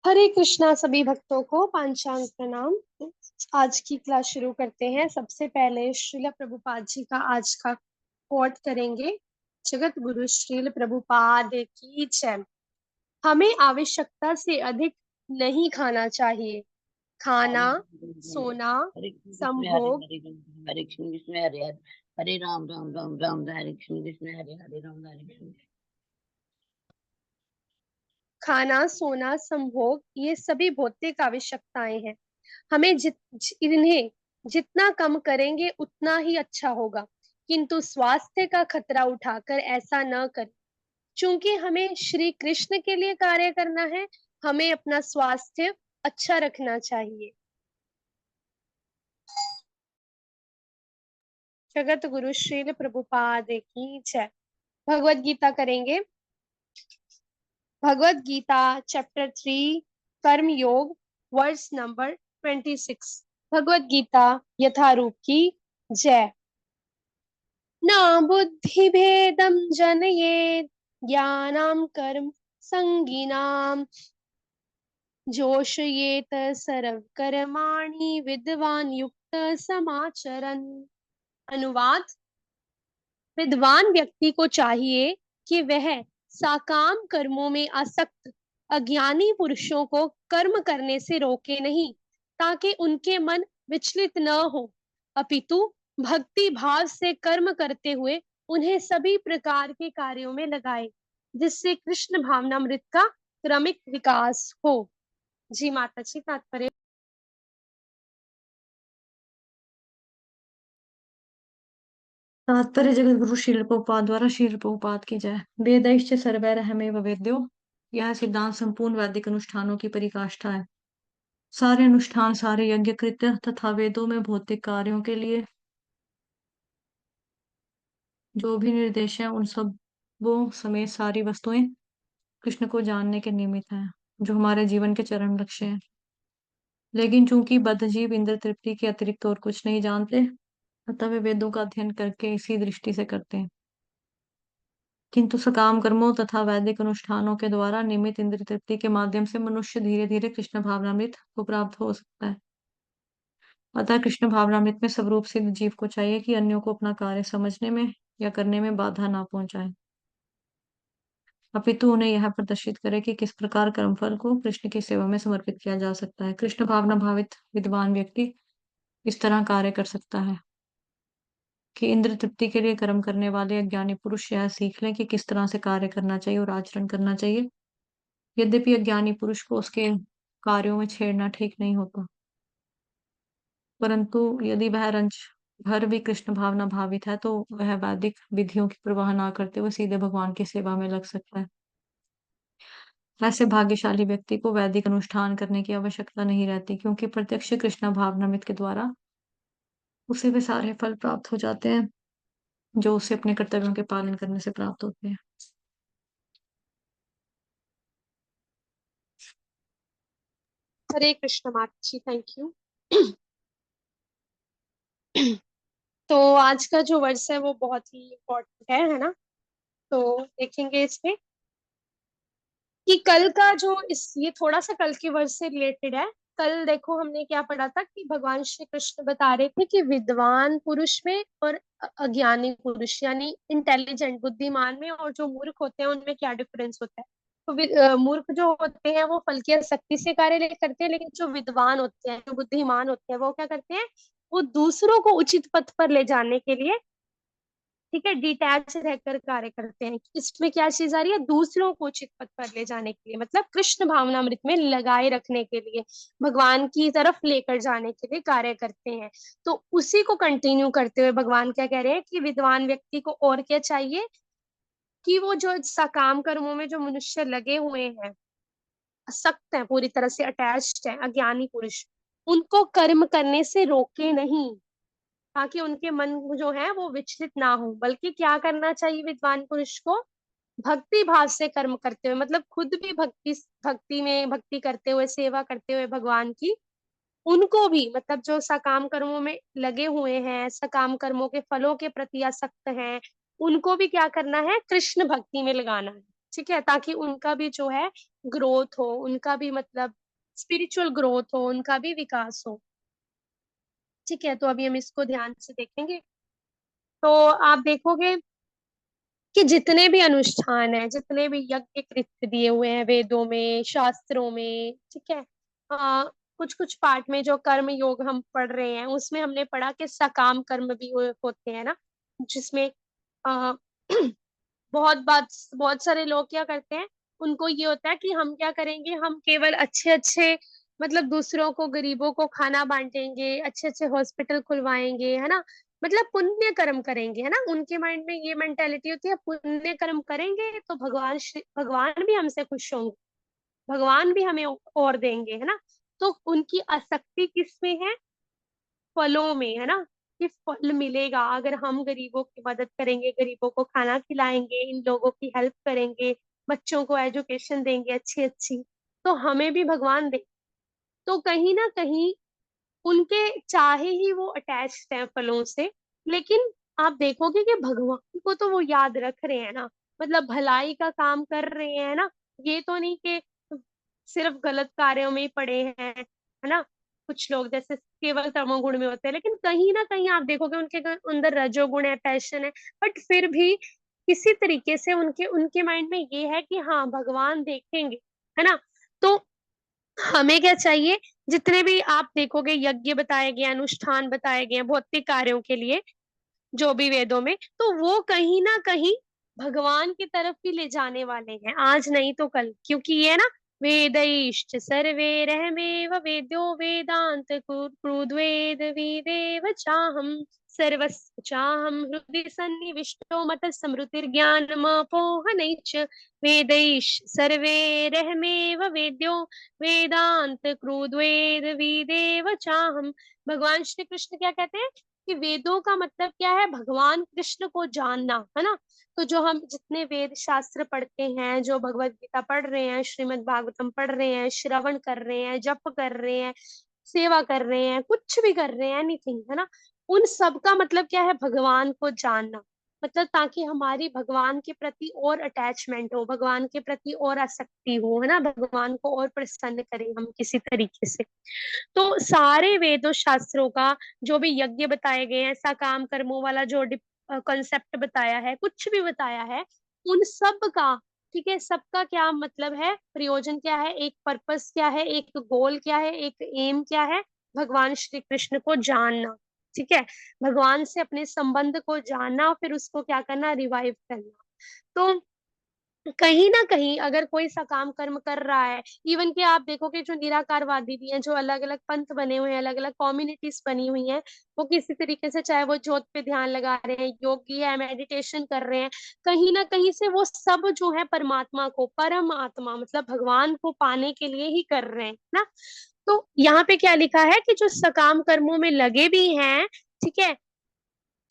हरे कृष्णा सभी भक्तों को पांचांग प्रणाम। आज की क्लास शुरू करते हैं। सबसे पहले श्रील प्रभुपाद जी का आज का कोट करेंगे। जगत गुरु श्रील प्रभुपाद की जय। हमें आवश्यकता से अधिक नहीं खाना चाहिए। खाना, सोना, हरे कृष्ण हरे संभोग, हरे राम हरे कृष्ण हरे हरे हरे राम राम राम राम हरे कृष्ण हरे हरे राम हरे कृष्ण। खाना, सोना, संभोग ये सभी भौतिक आवश्यकताएं हैं। हमें इन्हें जितना कम करेंगे उतना ही अच्छा होगा, किंतु स्वास्थ्य का खतरा उठाकर ऐसा न करें। चूंकि हमें श्री कृष्ण के लिए कार्य करना है, हमें अपना स्वास्थ्य अच्छा रखना चाहिए। जगत गुरु श्रील प्रभुपाद की जय। भगवत गीता करेंगे। भगवत गीता चैप्टर 3 कर्म योग वर्स नंबर 26। भगवत गीता यथारूप की जय। न बुद्धि भेदम जनयेत् ज्ञानाम कर्म संगीनाम जोशयेत सर्व कर्माणि विद्वान युक्त समाचरन्। अनुवाद। विद्वान व्यक्ति को चाहिए कि वह साकाम कर्मों में आसक्त अज्ञानी पुरुषों को कर्म करने से रोके नहीं, ताकि उनके मन विचलित न हो, अपितु भक्ति भाव से कर्म करते हुए उन्हें सभी प्रकार के कार्यों में लगाए, जिससे कृष्ण भावनामृत का क्रमिक विकास हो। जी माता जी, तात्पर्य। तात्पर्य जगत गुरु श्रील प्रभुपाद द्वारा श्रील प्रभुपाद की जय। वेदैश्च सर्वैरहमेव वेद्यो, यह सिद्धांत संपूर्ण वैदिक अनुष्ठानों की परिकाष्ठा है। सारे अनुष्ठान, सारे यज्ञ कृत्य तथा वेदों में भौतिक कार्यों के लिए जो भी निर्देश है, उन सब वो समेत सारी वस्तुएं कृष्ण को जानने के निमित्त हैं, जो हमारे जीवन के चरम लक्ष्य हैं। लेकिन चूंकि बद्धजीव इंद्र तृप्ति के अतिरिक्त और कुछ नहीं जानते, अतः वे वेदों का अध्ययन करके इसी दृष्टि से करते हैं। किंतु सकाम कर्मों तथा वैदिक अनुष्ठानों के द्वारा निमित्त इंद्र तृप्ति के माध्यम से मनुष्य धीरे धीरे कृष्ण भावनामृत को प्राप्त हो सकता है। अतः कृष्ण भावनामृत में स्वरूप सिद्ध जीव को चाहिए कि अन्यों को अपना कार्य समझने में या करने में बाधा ना पहुंचाए, अपितु उन्हें यह प्रदर्शित करे कि किस प्रकार कर्मफल को कृष्ण की सेवा में समर्पित किया जा सकता है। कृष्ण भावना भावित विद्वान व्यक्ति इस तरह कार्य कर सकता है कि इंद्र तृप्ति के लिए कर्म करने वाले अज्ञानी पुरुष यह सीख लें कि किस तरह से कार्य करना चाहिए और आचरण करना चाहिए। यद्यपि अज्ञानी पुरुष को उसके कार्यों में छेड़ना ठीक नहीं होता, परंतु यदि वह रंज भर भी कृष्ण भावना भावित है, तो वह वैदिक विधियों की परवाह ना करते हुए सीधे भगवान की सेवा में लग सकता है। ऐसे भाग्यशाली व्यक्ति को वैदिक अनुष्ठान करने की आवश्यकता नहीं रहती, क्योंकि प्रत्यक्ष कृष्ण भावनामृत के द्वारा उसे वे सारे फल प्राप्त हो जाते हैं जो उसे अपने कर्तव्यों के पालन करने से प्राप्त होते हैं। हरे कृष्ण माता जी, थैंक यू। तो आज का जो वर्ष है वो बहुत ही इम्पोर्टेंट है ना। तो देखेंगे इसमें कि कल का जो इस ये थोड़ा सा कल के वर्ष से रिलेटेड है। कल देखो हमने क्या पढ़ा था कि भगवान श्री कृष्ण बता रहे थे कि विद्वान पुरुष में और अज्ञानी पुरुष यानी इंटेलिजेंट बुद्धिमान में और जो मूर्ख होते हैं उनमें क्या डिफरेंस होता है। तो मूर्ख जो होते हैं वो फल की आसक्ति से कार्य करते हैं, लेकिन जो विद्वान होते हैं, जो बुद्धिमान होते हैं, वो क्या करते हैं, वो दूसरों को उचित पथ पर ले जाने के लिए, ठीक है, डिटैच रहकर कार्य करते हैं। इसमें क्या चीज आ रही है, दूसरों को उचित पथ पर ले जाने के लिए, मतलब कृष्ण भावनामृत में लगाए रखने के लिए, भगवान की तरफ लेकर जाने के लिए कार्य करते हैं। तो उसी को कंटिन्यू करते हुए भगवान क्या कह रहे हैं कि विद्वान व्यक्ति को और क्या चाहिए कि वो जो सकाम कर्मों में जो मनुष्य लगे हुए हैं, सख्त है, पूरी तरह से अटैच्ड है, अज्ञानी पुरुष, उनको कर्म करने से रोके नहीं, ताकि उनके मन जो है वो विचलित ना हो, बल्कि क्या करना चाहिए विद्वान पुरुष को, भक्ति भाव से कर्म करते हुए, मतलब खुद भी भक्ति भक्ति में भक्ति करते हुए, सेवा करते हुए भगवान की, उनको भी, मतलब जो सकाम कर्मों में लगे हुए हैं, सकाम कर्मों के फलों के प्रति आसक्त हैं, उनको भी क्या करना है, कृष्ण भक्ति में लगाना है। ठीक है, ताकि उनका भी जो है ग्रोथ हो, उनका भी मतलब स्पिरिचुअल ग्रोथ हो, उनका भी विकास हो। ठीक है, तो अभी हम इसको ध्यान से देखेंगे। तो आप देखोगे कि जितने भी अनुष्ठान है, जितने भी यज्ञ कृत्य दिए हुए हैं वेदों में, शास्त्रों में, ठीक है, कुछ कुछ पार्ट में जो कर्म योग हम पढ़ रहे हैं उसमें हमने पढ़ा कि सकाम कर्म भी होते हैं ना, जिसमें आ, बहुत सारे लोग क्या करते हैं, उनको ये होता है कि हम क्या करेंगे, हम केवल अच्छे अच्छे मतलब दूसरों को, गरीबों को खाना बांटेंगे, अच्छे अच्छे हॉस्पिटल खुलवाएंगे, है ना, मतलब पुण्य कर्म करेंगे, है ना, उनके माइंड में ये मेंटेलिटी होती है पुण्य कर्म करेंगे तो भगवान भी हमसे खुश होंगे, भगवान भी हमें और देंगे, है ना। तो उनकी आसक्ति किसमें है, फलों में, है ना, कि फल मिलेगा अगर हम गरीबों की मदद करेंगे, गरीबों को खाना खिलाएंगे, इन लोगों की हेल्प करेंगे, बच्चों को एजुकेशन देंगे अच्छी अच्छी, तो हमें भी भगवान दे। तो कहीं ना कहीं उनके चाहे ही वो अटैच्ड हैं फलों से, लेकिन आप देखोगे कि भगवान को तो वो याद रख रहे हैं ना, मतलब भलाई का काम कर रहे हैं ना, ये तो नहीं कि सिर्फ गलत कार्यों में ही पड़े हैं, है ना। कुछ लोग जैसे केवल तमोगुण में होते हैं, लेकिन कहीं ना कहीं आप देखोगे उनके अंदर रजोगुण है, पैशन है, बट फिर भी किसी तरीके से उनके उनके माइंड में ये है कि हाँ भगवान देखेंगे, है ना। तो हमें क्या चाहिए, जितने भी आप देखोगे यज्ञ बताए गए, अनुष्ठान बताए गए हैं भौतिक कार्यों के लिए, जो भी वेदों में, तो वो कहीं ना कहीं भगवान की तरफ भी ले जाने वाले हैं, आज नहीं तो कल, क्योंकि ये ना, वेदैश्च सर्वे रहमेव वेद्यो वेदांत कृद्वेद विदेव चाहम सर्वस्य चाहम हृदि सन्निविष्टो मत स्मृतिर्ज्ञानमपोहनैश्च वेदैश्च सर्वे रहमेव वेद्यो वेदांत कृद्वेद विदेव चाहम। भगवान श्री कृष्ण क्या कहते हैं कि वेदों का मतलब क्या है, भगवान कृष्ण को जानना, है ना। तो जो हम जितने वेद शास्त्र पढ़ते हैं, जो भगवत गीता पढ़ रहे हैं, श्रीमद् भागवतम पढ़ रहे हैं, श्रवण कर रहे हैं, जप कर रहे हैं, सेवा कर रहे हैं, कुछ भी कर रहे हैं, एनीथिंग, है ना, उन सब का मतलब क्या है, भगवान को जानना, मतलब ताकि हमारी भगवान के प्रति और अटैचमेंट हो, भगवान के प्रति और आसक्ति हो, है ना, भगवान को और प्रसन्न करें हम किसी तरीके से। तो सारे वेदों शास्त्रों का जो भी यज्ञ बताए गए हैं, सकाम कर्मों वाला जो कॉन्सेप्ट बताया है, कुछ भी बताया है, उन सब का, ठीक है, सबका क्या मतलब है, प्रयोजन क्या है, एक पर्पस क्या है, एक गोल क्या है, एक एम क्या है, भगवान श्री कृष्ण को जानना, ठीक है, भगवान से अपने संबंध को जानना, फिर उसको क्या करना, रिवाइव करना। तो कहीं ना कहीं अगर कोई सकाम कर्म कर रहा है, इवन कि आप देखोगे जो निराकारवादी भी हैं, जो अलग अलग पंथ बने हुए हैं, अलग अलग कम्युनिटीज बनी हुई हैं, वो किसी तरीके से चाहे वो ज्योत पे ध्यान लगा रहे हैं, योगी है, मेडिटेशन कर रहे हैं, कहीं ना कहीं से वो सब जो है परमात्मा को, परम आत्मा मतलब भगवान को पाने के लिए ही कर रहे हैं ना। तो यहाँ पे क्या लिखा है कि जो सकाम कर्मों में लगे भी हैं, ठीक है,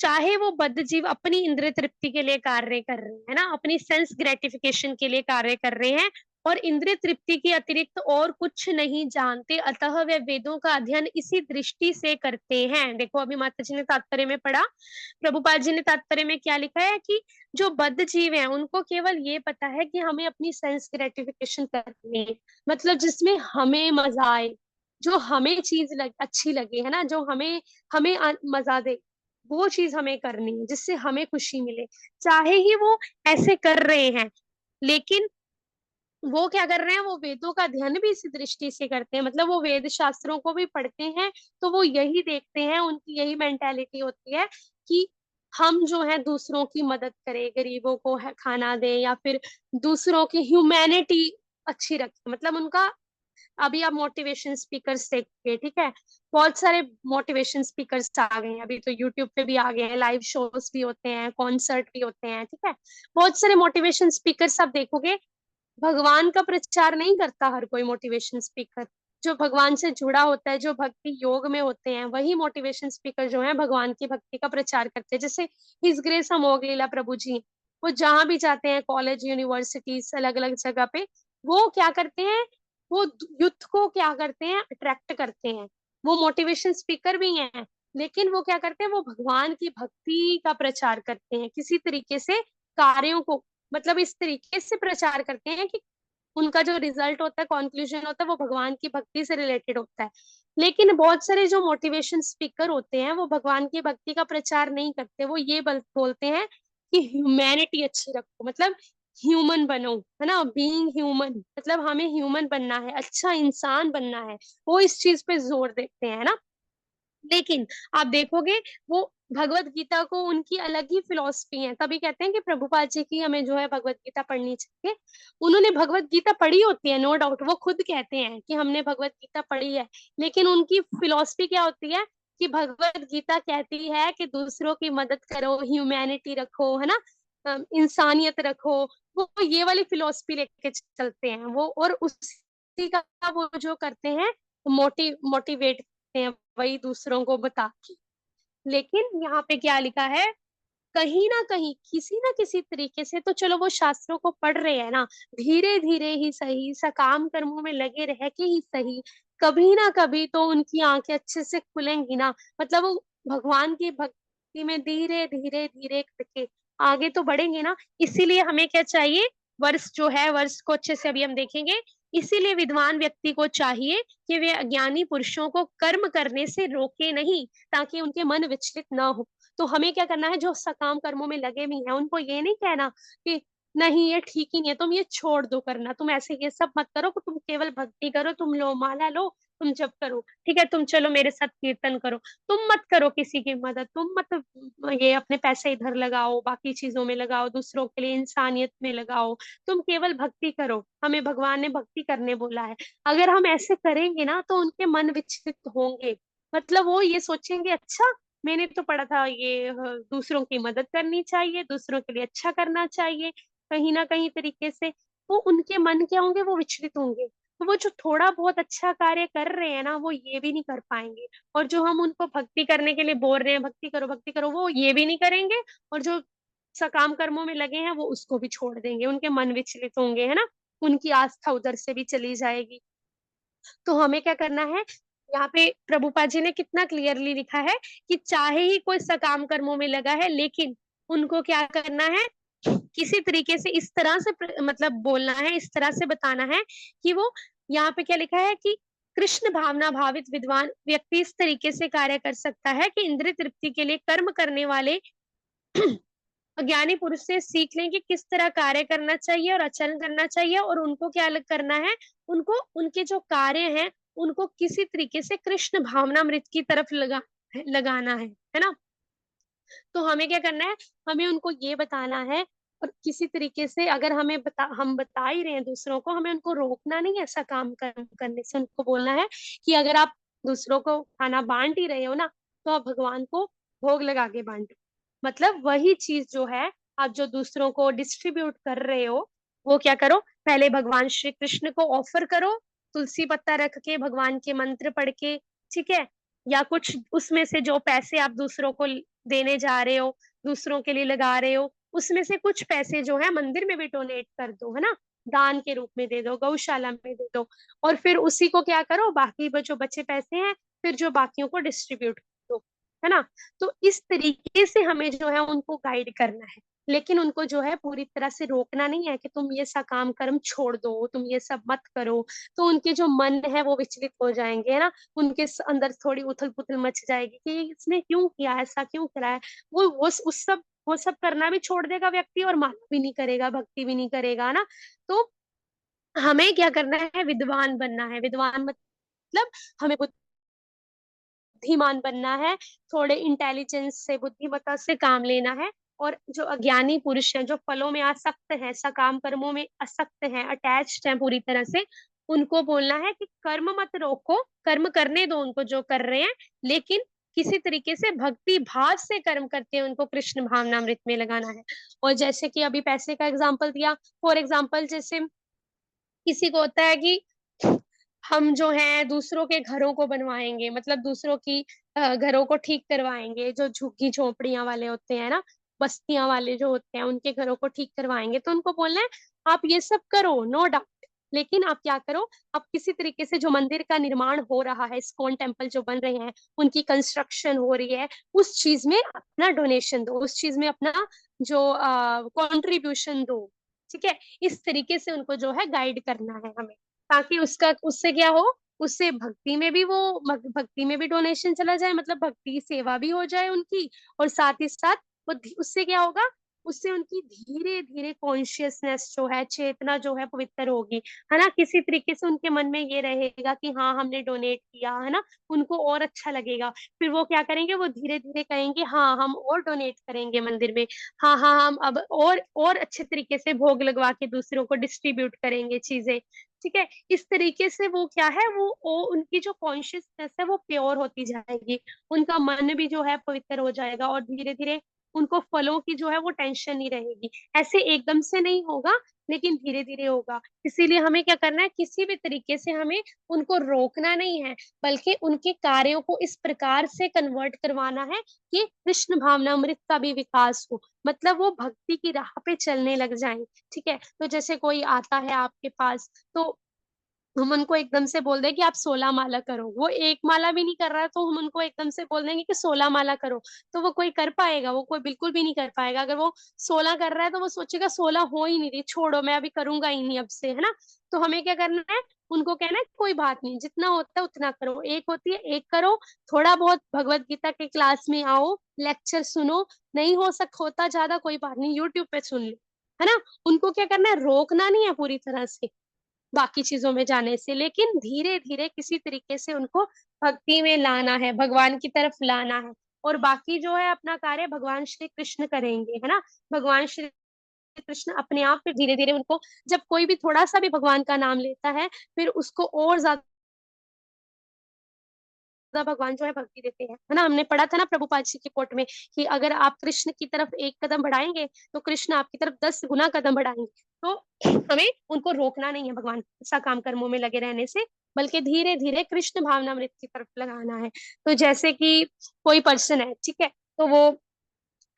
चाहे वो बद्ध जीव अपनी इंद्रिय तृप्ति के लिए कार्य कर रहे हैं ना, अपनी सेंस ग्रेटिफिकेशन के लिए कार्य कर रहे हैं, और इंद्रिय तृप्ति के अतिरिक्त और कुछ नहीं जानते, अतः वे वेदों का अध्ययन इसी दृष्टि से करते हैं। देखो अभी माता जी ने तात्पर्य में पढ़ा, प्रभुपाद जी ने तात्पर्य में क्या लिखा है कि जो बद्ध जीव हैं उनको केवल ये पता है कि हमें अपनी सेंस ग्रेटिफिकेशन करनी है, मतलब जिसमें हमें मजा आए, जो हमें चीज अच्छी लगे, है ना, जो हमें हमें मजा दे, वो चीज हमें करनी है जिससे हमें खुशी मिले, चाहे ही वो ऐसे कर रहे हैं, लेकिन वो क्या कर रहे हैं, वो वेदों का अध्ययन भी इसी दृष्टि से करते हैं, मतलब वो वेद शास्त्रों को भी पढ़ते हैं, तो वो यही देखते हैं, उनकी यही मेंटेलिटी होती है कि हम जो है दूसरों की मदद करें, गरीबों को है खाना दें, या फिर दूसरों की ह्यूमैनिटी अच्छी रखें, मतलब उनका। अभी आप मोटिवेशन स्पीकर्स देखिए, ठीक है, बहुत सारे मोटिवेशन स्पीकर्स आ गए हैं, अभी तो यूट्यूब पे भी आ गए हैं, लाइव शोज भी होते हैं, कॉन्सर्ट भी होते हैं, ठीक है, बहुत सारे मोटिवेशन स्पीकर्स आप देखोगे, भगवान का प्रचार नहीं करता हर कोई मोटिवेशन स्पीकर, जो भगवान से जुड़ा होता है, जो भक्ति योग में होते हैं, वही मोटिवेशन स्पीकर जो है भगवान की भक्ति का प्रचार करते हैं, जैसे हिज ग्रेस अमोघ लीला प्रभु जी, वो जहां भी जाते हैं, कॉलेज यूनिवर्सिटीज अलग अलग जगह पे, वो क्या करते हैं, वो यूथ को क्या करते हैं, अट्रैक्ट करते हैं, वो मोटिवेशन स्पीकर भी हैं, लेकिन वो क्या करते हैं, वो भगवान की भक्ति का प्रचार करते हैं, किसी तरीके से कार्यों को मतलब इस तरीके से प्रचार करते हैं कि उनका जो रिजल्ट होता है, कंक्लूजन होता है, वो भगवान की भक्ति से रिलेटेड होता है। लेकिन बहुत सारे जो मोटिवेशन स्पीकर होते हैं वो भगवान की भक्ति का प्रचार नहीं करते, वो ये बोलते हैं कि ह्यूमैनिटी अच्छी रखो, मतलब ह्यूमन बनो, है ना, बीइंग ह्यूमन, मतलब हमें ह्यूमन बनना है, अच्छा इंसान बनना है, वो इस चीज पे जोर देते हैं, है ना। लेकिन आप देखोगे वो भगवत गीता को उनकी अलग ही फिलॉसफी है, तभी कहते हैं कि प्रभुपाद जी की हमें जो है भगवत गीता पढ़नी चाहिए। उन्होंने भगवत गीता पढ़ी होती है, नो डाउट, वो खुद कहते हैं कि हमने भगवत गीता पढ़ी है, लेकिन उनकी फिलॉसफी क्या होती है कि भगवत गीता कहती है कि दूसरों की मदद करो, ह्यूमैनिटी रखो, है ना, इंसानियत रखो। वो ये वाली फिलॉसफी लेके चलते हैं वो, और उसी का वो जो करते हैं, मोटिवेट करते हैं, वही दूसरों को बता के। लेकिन यहाँ पे क्या लिखा है, कहीं ना कहीं किसी ना किसी तरीके से तो चलो वो शास्त्रों को पढ़ रहे हैं ना, धीरे धीरे ही सही, सकाम कर्मों में लगे रह के ही सही, कभी ना कभी तो उनकी आंखें अच्छे से खुलेंगी ना, मतलब वो भगवान की भक्ति में धीरे धीरे धीरे करके आगे तो बढ़ेंगे ना। इसीलिए हमें क्या चाहिए, वर्ष जो है, वर्ष को अच्छे से अभी हम देखेंगे। इसीलिए विद्वान व्यक्ति को चाहिए कि वे अज्ञानी पुरुषों को कर्म करने से रोके नहीं, ताकि उनके मन विचलित ना हो। तो हमें क्या करना है, जो सकाम कर्मों में लगे भी हैं उनको ये नहीं कहना कि नहीं ये ठीक ही नहीं है, तुम ये छोड़ दो करना, तुम ऐसे ये सब मत करो, कि तुम केवल भक्ति करो, तुम लो माला लो, तुम जप करो, ठीक है, तुम चलो मेरे साथ कीर्तन करो, तुम मत करो किसी की मदद, तुम मत ये अपने पैसे इधर लगाओ, बाकी चीजों में लगाओ, दूसरों के लिए इंसानियत में लगाओ, तुम केवल भक्ति करो, हमें भगवान ने भक्ति करने बोला है। अगर हम ऐसे करेंगे ना तो उनके मन विचलित होंगे, मतलब वो ये सोचेंगे अच्छा मैंने तो पढ़ा था ये दूसरों की मदद करनी चाहिए, दूसरों के लिए अच्छा करना चाहिए, कहीं ना कहीं तरीके से वो उनके मन क्या होंगे, वो विचलित होंगे, तो वो जो थोड़ा बहुत अच्छा कार्य कर रहे हैं ना वो ये भी नहीं कर पाएंगे। और जो हम उनको भक्ति करने के लिए बोल रहे हैं, भक्ति करो, वो ये भी नहीं करेंगे, और जो सकाम कर्मों में लगे हैं वो उसको भी छोड़ देंगे, उनके मन विचलित होंगे, है ना, उनकी आस्था उधर से भी चली जाएगी। तो हमें क्या करना है, यहाँ पे प्रभुपाद जी ने कितना क्लियरली लिखा है कि चाहे ही कोई सकाम कर्मों में लगा है, लेकिन उनको क्या करना है, किसी तरीके से इस तरह से मतलब बोलना है, इस तरह से बताना है कि वो, यहाँ पे क्या लिखा है कि कृष्ण भावना भावित विद्वान व्यक्ति इस तरीके से कार्य कर सकता है कि इंद्रिय तृप्ति के लिए कर्म करने वाले अज्ञानी पुरुष से सीख लें कि किस तरह कार्य करना चाहिए और आचरण करना चाहिए, और उनको क्या अलग करना है, उनको उनके जो कार्य हैं उनको किसी तरीके से कृष्ण भावनामृत की तरफ लगाना है ना। तो हमें क्या करना है, हमें उनको ये बताना है, और किसी तरीके से अगर हम बता ही रहे हैं दूसरों को, हमें उनको रोकना नहीं है ऐसा काम करने से, उनको बोलना है कि अगर आप दूसरों को खाना बांट ही रहे हो ना, तो आप भगवान को भोग लगा के बांटो, मतलब वही चीज जो है, आप जो दूसरों को डिस्ट्रीब्यूट कर रहे हो वो क्या करो, पहले भगवान श्री कृष्ण को ऑफर करो, तुलसी पत्ता रख के, भगवान के मंत्र पढ़ के, ठीक है, या कुछ उसमें से जो पैसे आप दूसरों को देने जा रहे हो, दूसरों के लिए लगा रहे हो, उसमें से कुछ पैसे जो है मंदिर में भी डोनेट कर दो, है ना, दान के रूप में दे दो, गौशाला में दे दो, और फिर उसी को क्या करो, बाकी जो बचे पैसे हैं फिर जो बाकियों को डिस्ट्रीब्यूट कर दो, है ना। तो इस तरीके से हमें जो है उनको गाइड करना है, लेकिन उनको जो है पूरी तरह से रोकना नहीं है कि तुम ये सकाम कर्म छोड़ दो, तुम ये सब मत करो, तो उनके जो मन है वो विचलित हो जाएंगे, है ना, उनके अंदर थोड़ी उथल पुथल मच जाएगी कि इसने क्यों किया, ऐसा क्यों करा है, वो उस सब वो सब करना भी छोड़ देगा व्यक्ति, और माला भी नहीं करेगा, भक्ति भी नहीं करेगा ना। तो हमें क्या करना है, विद्वान बनना है, विद्वान मतलब हमें बुद्धिमान बनना है, थोड़े इंटेलिजेंस से, बुद्धिमत्ता से काम लेना है। और जो अज्ञानी पुरुष हैं, जो फलों में आसक्त हैं, सकाम कर्मों में आसक्त हैं, अटैच्ड हैं पूरी तरह से, उनको बोलना है कि कर्म मत रोको, कर्म करने दो उनको जो कर रहे हैं, लेकिन किसी तरीके से भक्ति भाव से कर्म करते हैं, उनको कृष्ण भावनामृत में लगाना है। और जैसे कि अभी पैसे का एग्जाम्पल दिया, फॉर एग्जाम्पल जैसे किसी को होता है कि हम जो है दूसरों के घरों को बनवाएंगे, मतलब दूसरों की घरों को ठीक करवाएंगे, जो झुग्गी झोपड़ियां वाले होते हैं ना, बस्तियां वाले जो होते हैं, उनके घरों को ठीक करवाएंगे, तो उनको बोलना है आप ये सब करो, नो डाउट, लेकिन आप क्या करो, आप किसी तरीके से जो मंदिर का निर्माण हो रहा है, इस्कॉन टेम्पल जो बन रहे हैं, उनकी कंस्ट्रक्शन हो रही है, उस चीज में अपना डोनेशन दो, उस चीज में अपना जो कंट्रीब्यूशन दो, ठीक है? इस तरीके से उनको जो है गाइड करना है हमें, ताकि उसका उससे क्या हो, उससे भक्ति में भी वो भक्ति में भी डोनेशन चला जाए, मतलब भक्ति सेवा भी हो जाए उनकी, और साथ ही साथ वो उससे क्या होगा, उससे उनकी धीरे-धीरे कॉन्शियसनेस जो है, चेतना जो है पवित्र होगी, है ना? किसी तरीके से उनके मन में ये रहेगा कि हाँ, हमने डोनेट किया, है ना? उनको और अच्छा लगेगा। फिर वो क्या करेंगे, वो धीरे-धीरे कहेंगे हाँ, हम और डोनेट करेंगे मंदिर में। हाँ, हाँ, हम अब और अच्छे तरीके से भोग लगवा के दूसरों को डिस्ट्रीब्यूट करेंगे चीज़ें, ठीक है? इस तरीके से वो क्या है, वो उनकी जो कॉन्शियसनेस है वो प्योर होती जाएगी। उनका मन भी जो है पवित्र हो जाएगा, और धीरे-धीरे उनको फलों की जो है वो टेंशन नहीं रहेगी। ऐसे एकदम से नहीं होगा, लेकिन धीरे-धीरे होगा। इसीलिए हमें क्या करना है, किसी भी तरीके से हमें उनको रोकना नहीं है, बल्कि उनके कार्यों को इस प्रकार से कन्वर्ट करवाना है कि कृष्ण भावनामृत का भी विकास हो। मतलब वो भक्ति की राह पे चलने लग जाएँ, ठीक है? तो जैसे कोई आता है आपके पास, तो हम उनको एकदम से बोल दें कि आप 16 माला करो। वो 1 माला भी नहीं कर रहा है, तो हम उनको एकदम से बोल देंगे कि 16 माला करो। तो वो कोई कर पाएगा? वो कोई बिल्कुल भी नहीं कर पाएगा। अगर वो 16 कर रहा है, तो वो सोचेगा 16 हो ही नहीं रही, छोड़ो मैं अभी करूँगा ही नहीं अब से, है ना? तो हमें क्या करना है? उनको कहना है कोई बात नहीं, जितना होता है उतना करो। 1 होती है 1 करो, थोड़ा बहुत भगवत गीता के क्लास में आओ, लेक्चर सुनो, नहीं होता ज़्यादा कोई बात नहीं, यूट्यूब पे सुन लो, है ना? उनको क्या करना है? रोकना नहीं है पूरी तरह से। बाकी चीज़ों में जाने से, लेकिन धीरे-धीरे किसी तरीके से उनको भक्ति में लाना है, भगवान की तरफ लाना है, और बाकी जो है अपना कार्य भगवान श्री कृष्ण करेंगे, है ना? भगवान श्री कृष्ण अपने आप फिर धीरे-धीरे उनको, जब कोई भी थोड़ा-सा भी भगवान का नाम लेता है, फिर उसको और ज़्यादा भगवान जो है भक्ति देते हैं, है ना? हमने पढ़ा था ना प्रभुपाद जी की कोट में कि अगर आप कृष्ण की तरफ 1 कदम बढ़ाएँगे, तो कृष्ण आपकी तरफ 10 गुना कदम बढ़ाएँगे। तो हमें उनको रोकना नहीं है भगवान सकाम कर्मों में लगे रहने से, बल्कि धीरे-धीरे कृष्ण भावनामृत की तरफ लगाना है। तो जैसे कि कोई पर्सन है, ठीक है? तो वो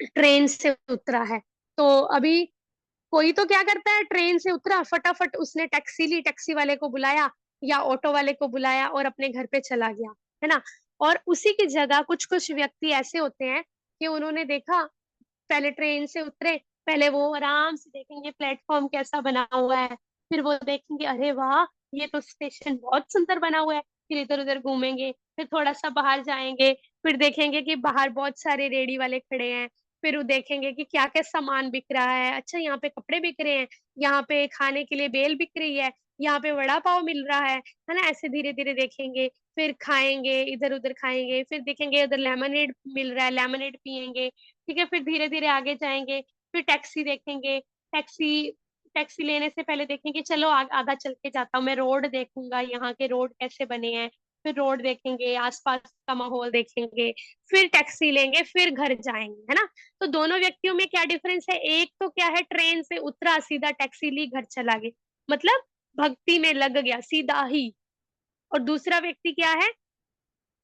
ट्रेन से उतरा है, तो अभी कोई तो क्या करता है, ट्रेन से उतरा, फटाफट उसने टैक्सी ली, टैक्सी वाले को बुलाया या ऑटो वाले को बुलाया और अपने घर पे चला गया, है ना? और उसी की जगह कुछ-कुछ व्यक्ति ऐसे होते हैं कि उन्होंने देखा, पहले ट्रेन से उतरे, पहले वो आराम से देखेंगे प्लेटफ़ॉर्म कैसा बना हुआ है, फिर वो देखेंगे अरे वाह! ये तो स्टेशन बहुत सुंदर बना हुआ है, फिर इधर-उधर घूमेंगे, फिर थोड़ा-सा बाहर जाएँगे, फिर देखेंगे कि बाहर बहुत सारे रेहड़ी वाले खड़े हैं, फिर वो देखेंगे कि क्या-क्या सामान बिक रहा है, अच्छा यहाँ पे कपड़े बिक रहे हैं, यहाँ पे खाने के लिए बेल बिक रही है, यहाँ पे वड़ा पाव मिल रहा है ना? ऐसे धीरे-धीरे देखेंगे, फिर खाएँगे, इधर-उधर खाएँगे, फिर देखेंगे उधर लेमनेड मिल रहा है, लेमनेड पिएँगे, ठीक है? फिर धीरे-धीरे आगे जाएँगे, फिर टैक्सी देखेंगे, टैक्सी टैक्सी लेने से पहले देखेंगे चलो आधा चल के जाता हूँ, मैं रोड देखूँगा, यहाँ के रोड कैसे बने हैं, फिर रोड देखेंगे, आस-पास का माहौल देखेंगे, फिर टैक्सी लेंगे, फिर घर जाएँगे, है ना? तो दोनों व्यक्तियों में क्या डिफरेंस है? एक तो क्या है, ट्रेन से उतरा, सीधा टैक्सी ली, घर चला गया, मतलब भक्ति में लग गया सीधा ही, और दूसरा व्यक्ति क्या है,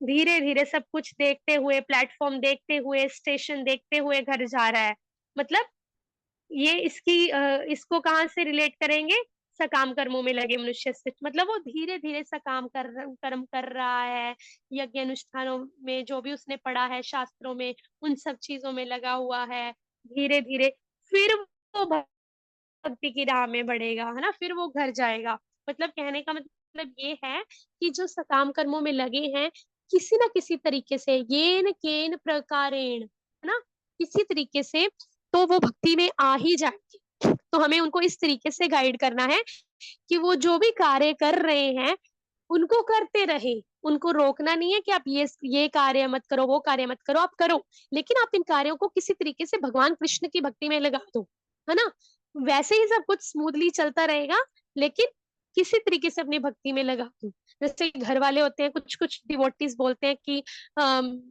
धीरे-धीरे सब कुछ देखते हुए, प्लेटफ़ॉर्म देखते हुए, स्टेशन देखते हुए घर जा रहा है। मतलब ये इसको कहाँ से रिलेट करेंगे? सकाम कर्मों में लगे मनुष्य से। मतलब वो धीरे-धीरे सकाम कर्म कर रहा है, यज्ञ अनुष्ठानों में जो भी उसने पढ़ा है शास्त्रों में, उन सब चीज़ों में लगा हुआ है। धीरे-धीरे फिर वो भक्ति की राह में बढ़ेगा, है ना? फिर वो घर जाएगा। मतलब कहने का मतलब ये है कि जो सकाम कर्मों में लगे हैं, किसी न किसी तरीके से येन केन प्रकारेण, है ना? किसी तरीके से तो वो भक्ति में आ ही जाएँगे। तो हमें उनको इस तरीके से गाइड करना है कि वो जो भी कार्य कर रहे हैं, उनको करते रहे। उनको रोकना नहीं है कि आप ये कार्य मत करो, वो कार्य मत करो, आप करो। लेकिन आप इन कार्यों को किसी तरीके से भगवान कृष्ण की भक्ति में लगा दो, है ना? वैसे ही सब कुछ स्मूथली चलता रहेगा, लेकिन किसी तरीके से अपनी भक्ति में लगा दो। जैसे घर वाले होते हैं, कुछ-कुछ डिवोटीज़ बोलते हैं कि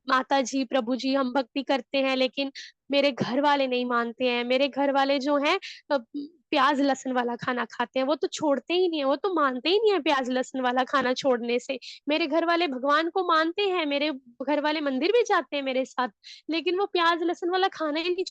माता जी, प्रभु जी हम भक्ति करते हैं, लेकिन मेरे घर वाले नहीं मानते हैं। मेरे घर वाले जो हैं प्याज़ लहसुन वाला खाना खाते हैं, वो तो छोड़ते ही नहीं है, वो तो मानते ही नहीं है प्याज़ लहसुन वाला खाना छोड़ने से। मेरे घर वाले भगवान को मानते हैं, मेरे घर वाले मंदिर भी जाते हैं मेरे साथ, लेकिन वो प्याज़ लहसुन वाला खाना ही नहीं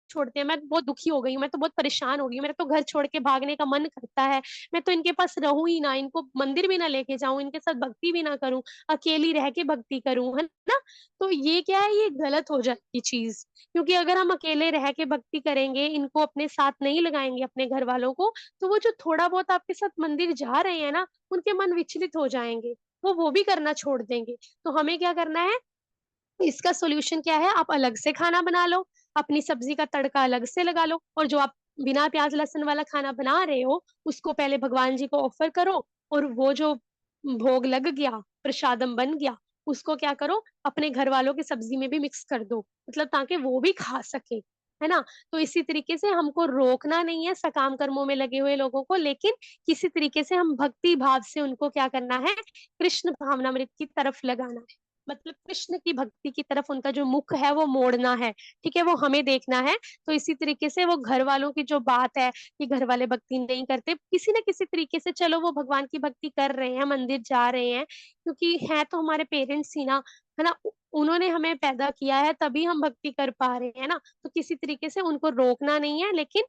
छोड़ते हैं, मैं बहुत दुखी हो गई हूँ, मैं तो बहुत परेशान हो गई हूँ, मेरा तो घर छोड़ के भागने का मन करता है, मैं तो इनके पास रहूं ही ना, इनको मंदिर भी ना लेके जाऊं, इनके साथ भक्ति भी ना करूं, अकेली रह के भक्ति करूं, है ना। तो ये क्या है, ये गलत हो जाती चीज, क्योंकि अगर हम अकेले रह के भक्ति करेंगे, इनको अपने साथ नहीं लगाएंगे, अपने घर वालों को, तो वो जो थोड़ा बहुत आपके साथ मंदिर जा रहे हैं ना, उनके मन विचलित हो जाएंगे, वो भी करना छोड़ देंगे। तो हमें क्या करना है, इसका सॉल्यूशन क्या है, आप अलग से खाना बना लो, अपनी सब्जी का तड़का अलग से लगा लो, और जो आप बिना प्याज लहसुन वाला खाना बना रहे हो, उसको पहले भगवान जी को ऑफर करो, और वो जो भोग लग गया, प्रसादम बन गया, उसको क्या करो, अपने घर वालों की सब्जी में भी मिक्स कर दो, मतलब ताकि वो भी खा सके, है ना। तो इसी तरीके से हमको रोकना नहीं है सकाम कर्मों में लगे हुए लोगों को, लेकिन किसी तरीके से हम भक्ति भाव से उनको क्या करना है, कृष्ण भावनामृत की तरफ लगाना है, मतलब कृष्ण की भक्ति की तरफ उनका जो मुख है वो मोड़ना है, ठीक है, वो हमें देखना है। तो इसी तरीके से वो घर वालों की जो बात है कि घर वाले भक्ति नहीं करते, किसी न किसी तरीके से चलो वो भगवान की भक्ति कर रहे हैं, मंदिर जा रहे हैं, क्योंकि है तो हमारे पेरेंट्स ही ना, है ना, उन्होंने हमें पैदा किया है, तभी हम भक्ति कर पा रहे हैं ना। तो किसी तरीके से उनको रोकना नहीं है, लेकिन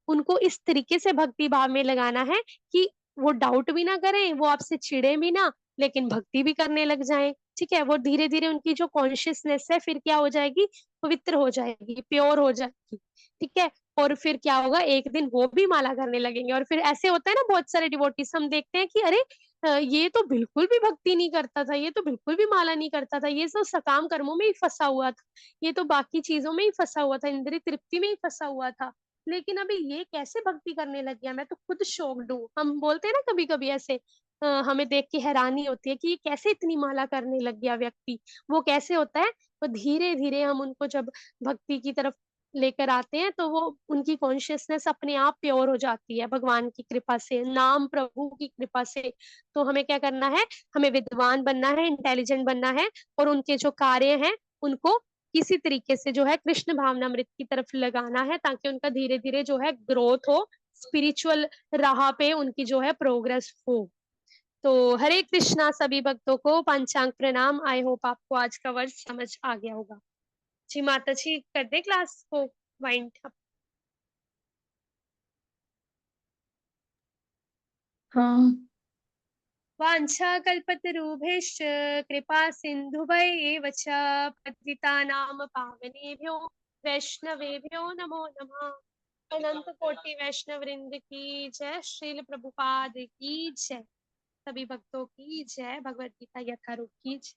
उनको इस तरीके से भक्ति भाव में लगाना है कि वो डाउट भी ना करें, वो आपसे चिढ़े भी ना, लेकिन भक्ति भी करने लग जाएं, ठीक है। वो धीरे धीरे उनकी जो कॉन्शियसनेस है फिर क्या हो जाएगी, पवित्र हो जाएगी, प्योर हो जाएगी, ठीक है। और फिर क्या होगा, एक दिन वो भी माला करने लगेंगे, और फिर ऐसे होता है ना, बहुत सारे डिवोटीज हम देखते हैं कि अरे ये तो बिल्कुल भी भक्ति नहीं करता था, ये तो बिल्कुल भी माला नहीं करता था, ये तो सकाम कर्मों में ही फंसा हुआ था, ये तो बाकी चीजों में ही फंसा हुआ था, इंद्रिय तृप्ति में ही फंसा हुआ था, लेकिन अभी ये कैसे भक्ति करने लग गया, मैं तो खुद शॉक्ड हूँ। हम बोलते हैं ना कभी कभी ऐसे, हमें देख के हैरानी होती है कि ये कैसे इतनी माला करने लग गया व्यक्ति, वो कैसे होता है। तो धीरे धीरे हम उनको जब भक्ति की तरफ लेकर आते हैं, तो वो उनकी कॉन्शियसनेस अपने आप प्योर हो जाती है भगवान की कृपा से, नाम प्रभु की कृपा से। तो हमें क्या करना है, हमें विद्वान बनना है, इंटेलिजेंट बनना है, और उनके जो कार्य हैं उनको किसी तरीके से जो है कृष्ण भावनामृत की तरफ लगाना है, ताकि उनका धीरे धीरे जो है ग्रोथ हो, स्पिरिचुअल राह पे उनकी जो है प्रोग्रेस हो। तो हरे कृष्णा सभी भक्तों को पंचांग प्रणाम। आई होप आपको आज का वर्ड समझ आ गया होगा। जी माता जी, कर दे क्लास को वाइंड अप। हाँ। वाञ्छा कल्पतरुभ्यश्च कृपा सिन्धुभैव च पतितानां पावनेभ्यो वैष्णवेभ्यो नमो नमः। अनंत कोटि वैष्णव वृंद की जय, श्रील प्रभुपाद की जय, सभी भक्तों की जय, भगवत गीता यथारूप की जय।